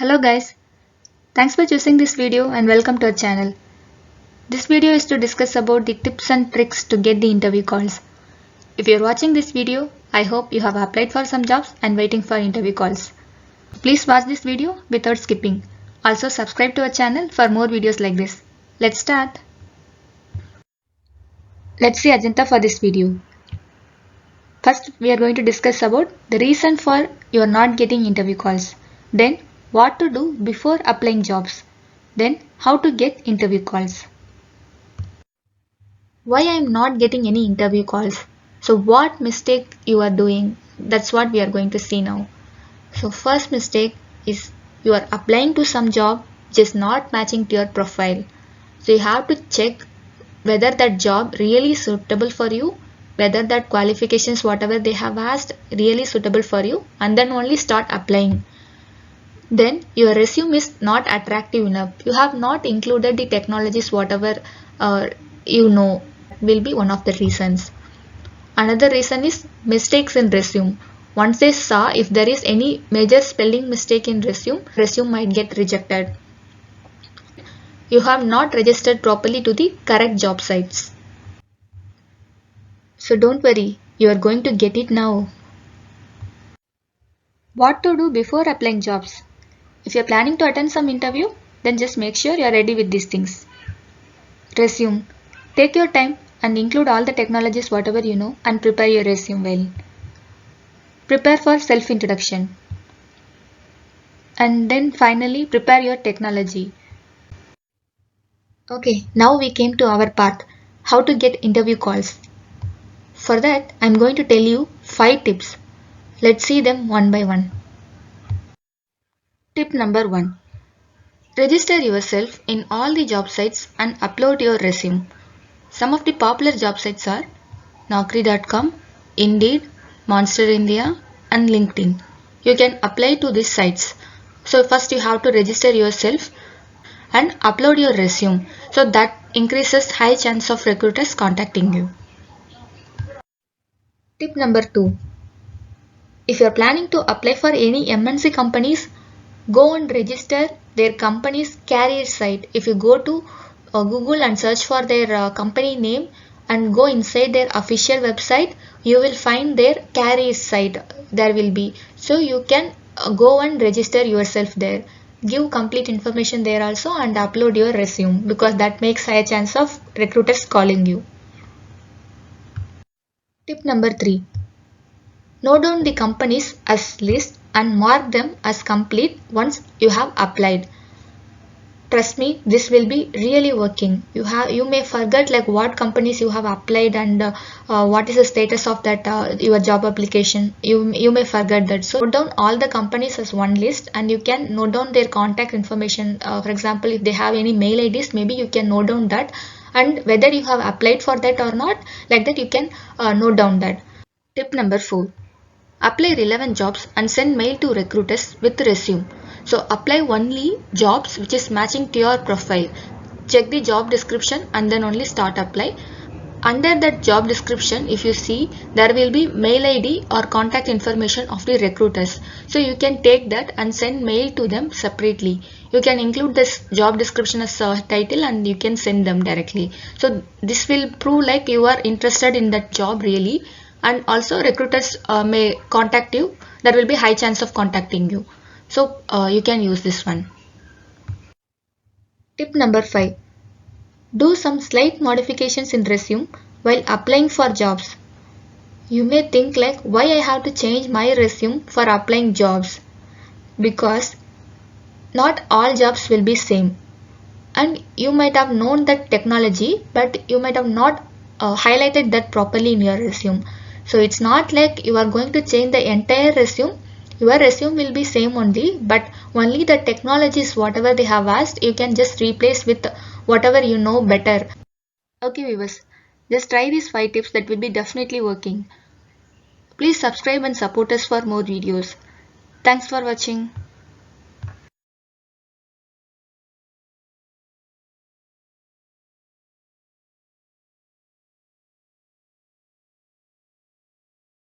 Hello guys, thanks for choosing this video and welcome to our channel. This video is to discuss about the tips and tricks to get the interview calls. If you are watching this video, I hope you have applied for some jobs and waiting for interview calls. Please watch this video without skipping. Also subscribe to our channel for more videos like this. Let's start. Let's see agenda for this video. First, we are going to discuss about the reason for you are not getting interview calls. Then, what to do before applying jobs. Then, how to get interview calls. Why I am not getting any interview calls? So, what mistake you are doing? That's what we are going to see now. So, first mistake is you are applying to some job which is not matching to your profile. So, you have to check whether that job really suitable for you, whether that qualifications whatever they have asked really suitable for you, and then only start applying. Then your resume is not attractive enough. You have not included the technologies whatever will be one of the reasons. Another reason is mistakes in resume. Once they saw if there is any major spelling mistake in resume might get rejected. You have not registered properly to the correct job sites. So don't worry, you are going to get it now. What to do before applying jobs? If you are planning to attend some interview, then just make sure you are ready with these things. Resume. Take your time and include all the technologies whatever you know and prepare your resume well. Prepare for self-introduction. And then finally prepare your technology. Okay, now we came to our part, how to get interview calls. For that, I am going to tell you 5 tips. Let's see them one by one. Tip number 1. Register yourself in all the job sites and upload your resume. Some of the popular job sites are Naukri.com, Indeed, Monster India and LinkedIn. You can apply to these sites. So first you have to register yourself and upload your resume. So that increases high chance of recruiters contacting you. Tip number 2. If you are planning to apply for any MNC companies, go and register their company's career site. If you go to Google and search for their company name and go inside their official website, you will find their career site. There will be. So you can go and register yourself there. Give complete information there also and upload your resume because that makes high chance of recruiters calling you. Tip number 3. Note down the companies as list and mark them as complete once you have applied. Trust me, this will be really working. You may forget like what companies you have applied and what is the status of that your job application. You may forget that. So note down all the companies as one list and you can note down their contact information. For example, if they have any mail IDs, maybe you can note down that, and whether you have applied for that or not, like that you can note down that. Tip number 4. Apply relevant jobs and send mail to recruiters with resume. So apply only jobs which is matching to your profile. Check the job description and then only start apply. Under that job description, if you see, there will be mail ID or contact information of the recruiters. So you can take that and send mail to them separately. You can include this job description as a title and you can send them directly. So this will prove like you are interested in that job really. And also recruiters may contact you. There will be high chance of contacting you. So you can use this one. Tip number 5. Do some slight modifications in resume while applying for jobs. You may think like why I have to change my resume for applying jobs. Because not all jobs will be same. And you might have known that technology but you might have not highlighted that properly in your resume. So it's not like you are going to change the entire resume. Your resume will be same only, but only the technologies whatever they have asked you can just replace with whatever you know better. Okay viewers, just try these 5 tips that will be definitely working. Please subscribe and support us for more videos. Thanks for watching.